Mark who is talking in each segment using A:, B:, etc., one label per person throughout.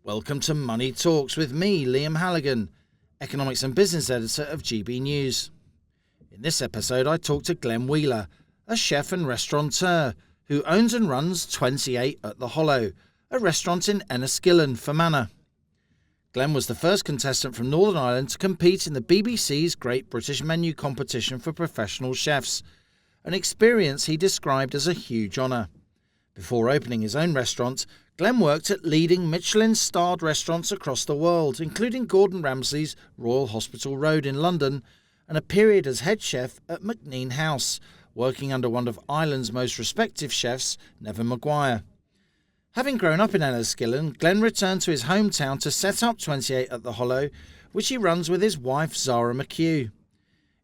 A: Welcome to Money Talks with me, Liam Halligan, Economics and Business Editor of GB News. In this episode, I talk to Glen Wheeler, a chef and restaurateur who owns and runs 28 at the Hollow, a restaurant in Enniskillen, Fermanagh. Glen was the first contestant from Northern Ireland to compete in the BBC's Great British Menu competition for professional chefs, an experience he described as a huge honour. Before opening his own restaurant, Glen worked at leading Michelin-starred restaurants across the world, including Gordon Ramsay's Royal Hospital Road in London, and a period as head chef at MacNean House, working under one of Ireland's most respected chefs, Neven Maguire. Having grown up in Enniskillen, Glen returned to his hometown to set up 28 at the Hollow, which he runs with his wife Zara McHugh.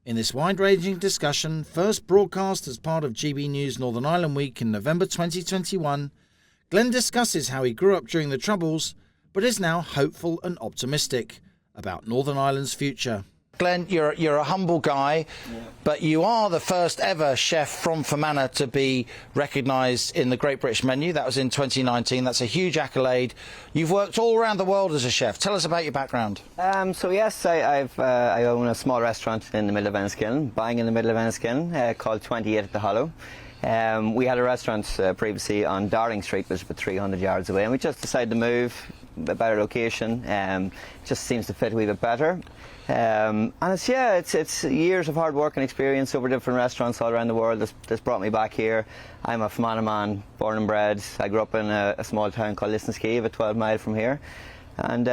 A: In this wide-ranging discussion, first broadcast as part of GB News Northern Ireland Week in November 2021, Glen discusses how he grew up during the Troubles, but is now hopeful and optimistic about Northern Ireland's future. Glen, you're a humble guy, but you are the first ever chef from Fermanagh to be recognised in the Great British Menu. That was in 2019. That's a huge accolade. You've worked all around the world as a chef. Tell us about your background.
B: I own a small restaurant in the middle of Enniskillen, bang in the middle of Enniskillen, called 28 at the Hollow. We had a restaurant previously on Darling Street, which is about 300 yards away, and we just decided to move, a better location. Just seems to fit a wee bit better. And it's years of hard work and experience over different restaurants all around the world that's brought me back here. I'm a Fermanagh man, born and bred. I grew up in a small town called Enniskillen, about 12 miles from here. And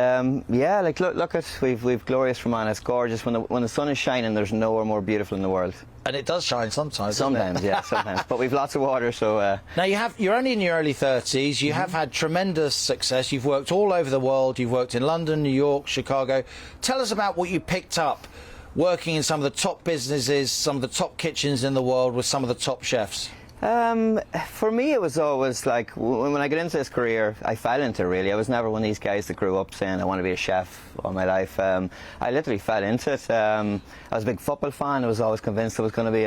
B: look at we've glorious Fermanagh. It's gorgeous. When the sun is shining, there's nowhere more beautiful in the world.
A: And it does shine sometimes.
B: Sometimes, yeah, sometimes. But we've lots of water, so.
A: Now you're only in your early 30s. You have had tremendous success. You've worked all over the world. You've worked in London, New York, Chicago. Tell us about what you picked up working in some of the top businesses, some of the top kitchens in the world with some of the top chefs.
B: For me, it was always like, when I got into this career, I fell into it really. I was never one of these guys that grew up saying I want to be a chef all my life. I literally fell into it. I was a big football fan. I was always convinced I was going to be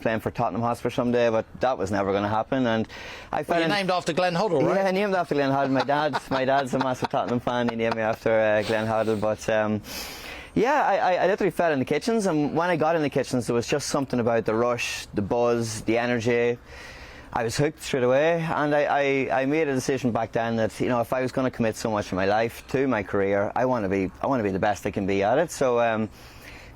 B: playing for Tottenham Hotspur someday, but that was never going to happen. And I fell
A: you're named after Glenn Hoddle, right?
B: Yeah, named after Glenn Hoddle. My dad's a massive Tottenham fan. He named me after Glenn Hoddle, but. I literally fell in the kitchens, and when I got in the kitchens, there was just something about the rush, the buzz, the energy. I was hooked straight away, and I made a decision back then that, you know, if I was going to commit so much of my life to my career, I want to be the best I can be at it. So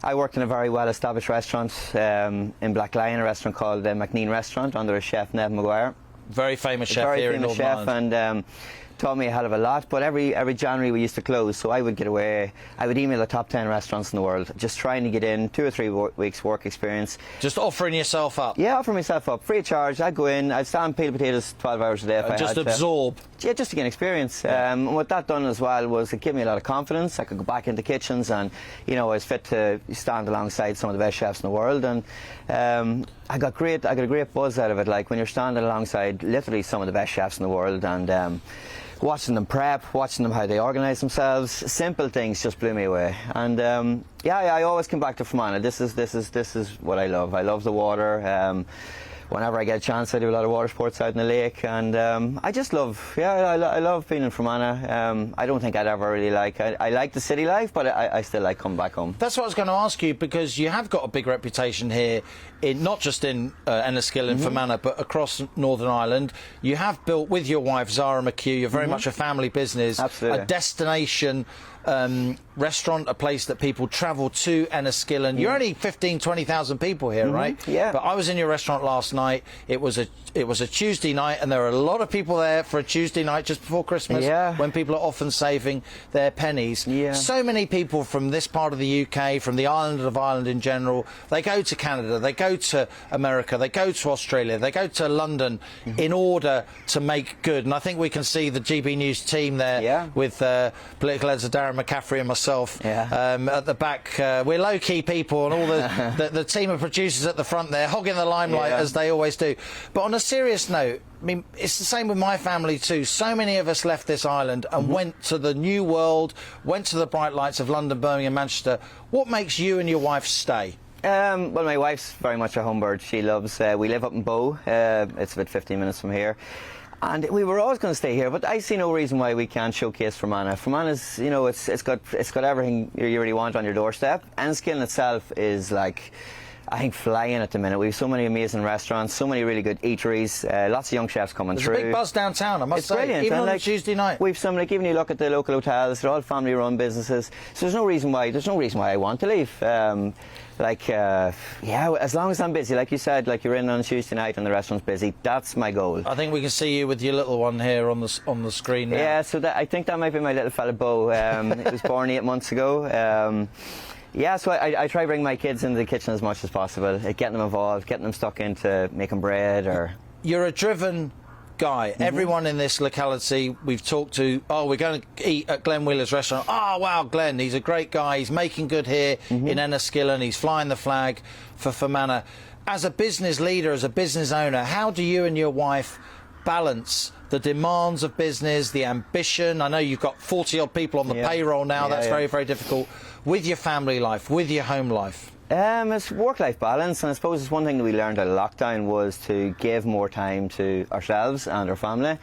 B: I worked in a very well-established restaurant in Blacklion, a restaurant called the MacNean Restaurant, under a chef, Neven Maguire.
A: Very famous chef here in Northern Ireland.
B: And taught me a hell of a lot, but every January we used to close, so I would get away. I would email the top 10 restaurants in the world, just trying to get in 2 or 3 weeks work experience.
A: Just offering yourself up?
B: Yeah, offering myself up, free of charge. I'd go in, I'd stand peel potatoes 12 hours a day if I had to.
A: Just absorb?
B: Yeah, just to gain experience.
A: Yeah.
B: And what that done as well was it gave me a lot of confidence. I could go back into kitchens, and, you know, I was fit to stand alongside some of the best chefs in the world, and I got a great buzz out of it, like when you're standing alongside literally some of the best chefs in the world, and watching them prep, watching them how they organise themselves, simple things just blew me away. And I always come back to Fermanagh. This is what I love. I love the water. Whenever I get a chance, I do a lot of water sports out in the lake, and I just love, I love being in Fermanagh. I don't think I'd ever really I like the city life, but I still like coming back home.
A: That's what I was going to ask you, because you have got a big reputation here, not just in Enniskillen and Fermanagh, but across Northern Ireland. You have built, with your wife Zara McHugh, you're very much a family business,
B: absolutely.
A: A destination restaurant, a place that people travel to, Enniskillen. You're only 20,000 people here, right?
B: Yeah.
A: But I was in your restaurant last night. It was a Tuesday night, and there are a lot of people there for a Tuesday night just before Christmas, when people are often saving their pennies.
B: Yeah.
A: So many people from this part of the UK, from the island of Ireland in general, they go to Canada, they go to America, they go to Australia, they go to London in order to make good. And I think we can see the GB News team there with political editor Zara McHugh and myself at the back. We're low-key people, and all the team of producers at the front there, hogging the limelight as they always do. But on a serious note, I mean, it's the same with my family too. So many of us left this island and went to the new world, went to the bright lights of London, Birmingham, Manchester. What makes you and your wife stay?
B: Well, my wife's very much a home bird. She loves, we live up in Bow, it's about 15 minutes from here. And we were always going to stay here, but I see no reason why we can't showcase Fermanagh. Fermanagh's, you know, it's got everything you really want on your doorstep. Enniskillen itself is like, I think, flying at the minute. We have so many amazing restaurants, so many really good eateries, lots of young chefs coming through.
A: There's a big buzz downtown, I must say.
B: Brilliant.
A: Even
B: and
A: on a Tuesday night.
B: We've some, like, even you look at the local hotels, they're all family-run businesses. So there's no reason why I want to leave. Yeah, as long as I'm busy, like you said, like you're in on a Tuesday night and the restaurant's busy, that's my goal.
A: I think we can see you with your little one here on the screen now.
B: Yeah, so I think that might be my little fella Bo. He was born 8 months ago. Yeah, so I try to bring my kids into the kitchen as much as possible, getting them involved, getting them stuck into making bread or...
A: You're a driven guy. Everyone in this locality we've talked to, oh, we're going to eat at Glen Wheeler's restaurant. Oh, wow, Glen, he's a great guy. He's making good here in Enniskillen. He's flying the flag for Fermanagh. As a business leader, as a business owner, how do you and your wife balance the demands of business, the ambition? I know you've got 40-odd people on the payroll now. That's very, very difficult. With your family life, with your home life?
B: It's work-life balance, and I suppose it's one thing that we learned out of lockdown was to give more time to ourselves and our family.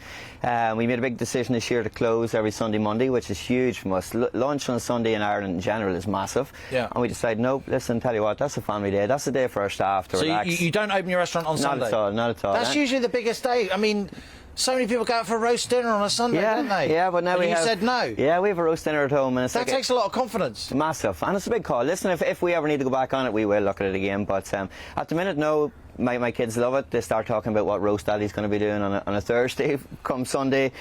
B: We made a big decision this year to close every Sunday, Monday, which is huge from us. Lunch on a Sunday in Ireland in general is massive. Yeah. And we decided, no, listen, tell you what, that's a family day. That's a day for our staff to relax.
A: So you don't open your restaurant on Sunday?
B: Not at all, not at all.
A: That's usually the biggest day. I mean... So many people go out for a roast dinner on a Sunday, don't they?
B: Yeah, but now
A: you said no.
B: Yeah, we have a roast dinner at home, and
A: that takes a lot of confidence.
B: Massive, and it's a big call. Listen, if we ever need to go back on it, we will look at it again. But at the minute, no. My kids love it. They start talking about what roast daddy's going to be doing on a Thursday come Sunday.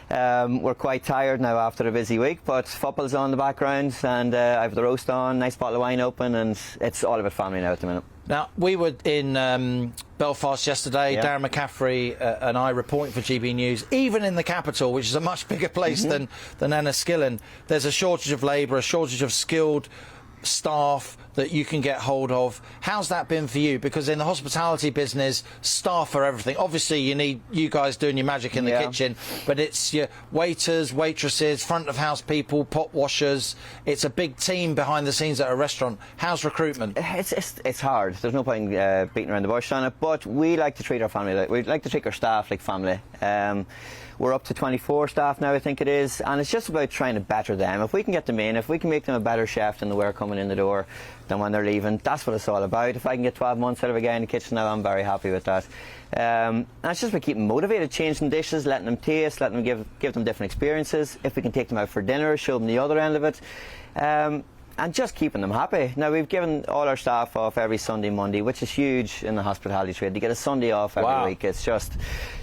B: We're quite tired now after a busy week, but football's on in the background, and I have the roast on, nice bottle of wine open, and it's all about family now at the minute.
A: Now, we were in Belfast yesterday, Darren McCaffrey and I reporting for GB News. Even in the capital, which is a much bigger place than Enniskillen, there's a shortage of labour, a shortage of skilled staff that you can get hold of. How's that been for you? Because in the hospitality business, staff are everything. Obviously, you need you guys doing your magic in the kitchen, but it's your waiters, waitresses, front of house people, pot washers. It's a big team behind the scenes at a restaurant. How's recruitment?
B: It's hard. There's no point beating around the bush on it, but we like to treat our family we like to treat our staff like family. We're up to 24 staff now, I think it is, and it's just about trying to better them. If we can get them in, if we can make them a better chef than they were coming in the door, than when they're leaving, that's what it's all about. If I can get 12 months out of a guy in the kitchen now, I'm very happy with that. And it's just about keeping them motivated, changing dishes, letting them taste, letting them give them different experiences. If we can take them out for dinner, show them the other end of it. And just keeping them happy. Now, we've given all our staff off every Sunday, Monday, which is huge in the hospitality trade. They get a Sunday off every week. It's just,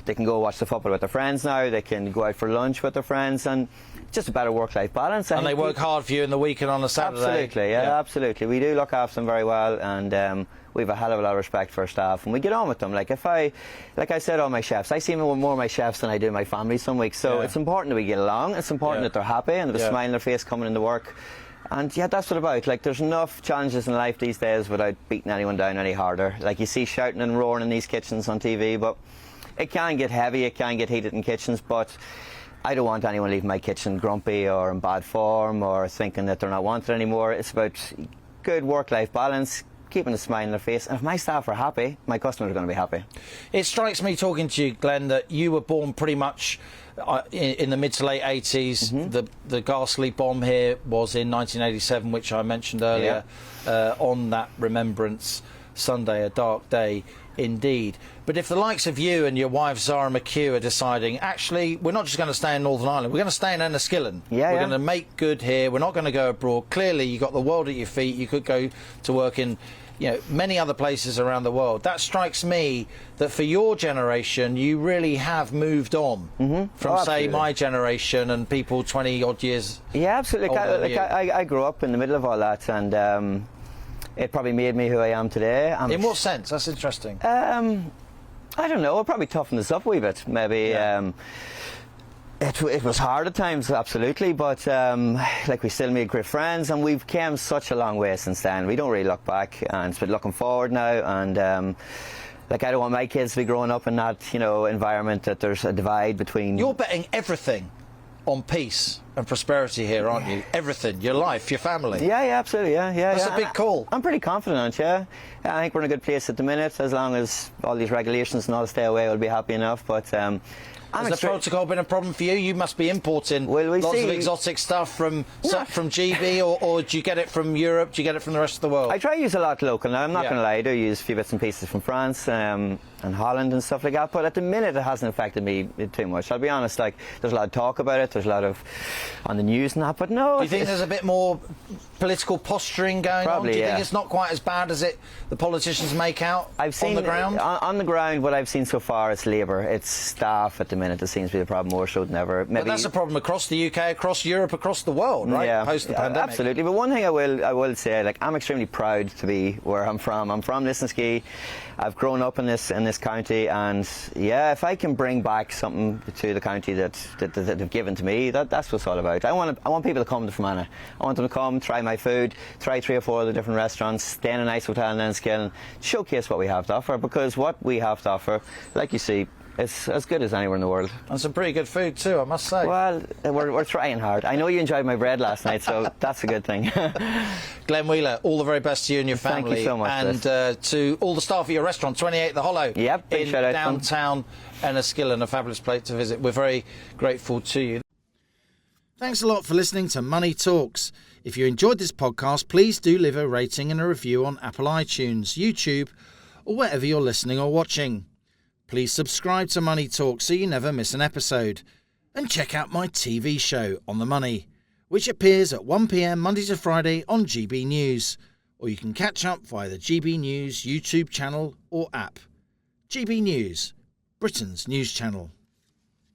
B: they can go watch the football with their friends now, they can go out for lunch with their friends, and just a better work-life balance.
A: And they work hard for you in the week and on a Saturday.
B: Absolutely, absolutely. We do look after them very well, and we have a hell of a lot of respect for our staff, and we get on with them. Like I said, all my chefs, I see more of my chefs than I do my family some weeks, so it's important that we get along. It's important that they're happy and that a smile on their face coming into work. And that's what it's about. Like, there's enough challenges in life these days without beating anyone down any harder. Like, you see shouting and roaring in these kitchens on TV, but it can get heavy, it can get heated in kitchens, but I don't want anyone leaving my kitchen grumpy or in bad form or thinking that they're not wanted anymore. It's about good work-life balance, keeping a smile on their face, and if my staff are happy, my customers are going to be happy.
A: It strikes me talking to you, Glen, that you were born pretty much in the mid to late 80s. The ghastly bomb here was in 1987, which I mentioned earlier, on that Remembrance Sunday, a dark day indeed. But if the likes of you and your wife Zara McHugh are deciding, actually, we're not just going to stay in Northern Ireland, we're going to stay in Enniskillen. We're going to make good here, we're not going to go abroad. Clearly, you've got the world at your feet, you could go to work in many other places around the world. That strikes me that for your generation, you really have moved on from, say, my generation and people 20-odd years. Yeah,
B: absolutely. I grew up in the middle of all that, and it probably made me who I am today. In
A: what sense? That's interesting.
B: I don't know. It probably toughened us up a wee bit, maybe. It was hard at times, absolutely, but we still made great friends, and we've come such a long way since then. We don't really look back, and it's been looking forward now, and I don't want my kids to be growing up in that environment that there's a divide between.
A: You're betting everything on peace and prosperity here, aren't you? Everything, your life, your family.
B: Yeah, absolutely, yeah.
A: That's a big call.
B: I'm pretty confident, yeah. I think we're in a good place at the minute, as long as all these regulations and all stay away, we'll be happy enough, but...
A: Has the protocol been a problem for you? You must be importing lots of exotic stuff from GB, or do you get it from Europe? Do you get it from the rest of the world?
B: I try to use a lot local now. I'm not going to lie. I do use a few bits and pieces from France and Holland and stuff like that. But at the minute, it hasn't affected me too much. I'll be honest. Like, there's a lot of talk about it. There's a lot of on the news and that. But no.
A: Do you think there's a bit more political posturing going
B: on?
A: Do you
B: yeah.
A: think it's not quite as bad as the politicians make out on the ground?
B: On the ground, what I've seen so far is Labour. It's staff at the minute. It seems to be the problem more so than ever.
A: But that's a problem across the UK, across Europe, across the world, right?
B: Yeah,
A: post the pandemic.
B: Absolutely. But one thing I will say, like, I'm extremely proud to be where I'm from. I'm from Enniskillen. I've grown up in this county, and yeah, if I can bring back something to the county that they've given to me, that's what it's all about. I want people to come to Fermanagh. I want them to come, try my food, try 3 or 4 of the different restaurants, stay in a nice hotel in Enniskillen, showcase what we have to offer, because what we have to offer, like you see, it's as good as anywhere in the world.
A: And some pretty good food too, I must say.
B: Well, we're trying hard. I know you enjoyed my bread last night, so that's a good thing.
A: Glen Wheeler, all the very best to you and your family.
B: Thank you so much.
A: And to all the staff at your restaurant, 28 The Hollow,
B: yep,
A: in downtown Enniskillen, a fabulous place to visit. We're very grateful to you. Thanks a lot for listening to Money Talks. If you enjoyed this podcast, please do leave a rating and a review on Apple iTunes, YouTube, or wherever you're listening or watching. Please subscribe to Money Talk so you never miss an episode. And check out my TV show, On the Money, which appears at 1 p.m. Monday to Friday on GB News. Or you can catch up via the GB News YouTube channel or app. GB News, Britain's news channel.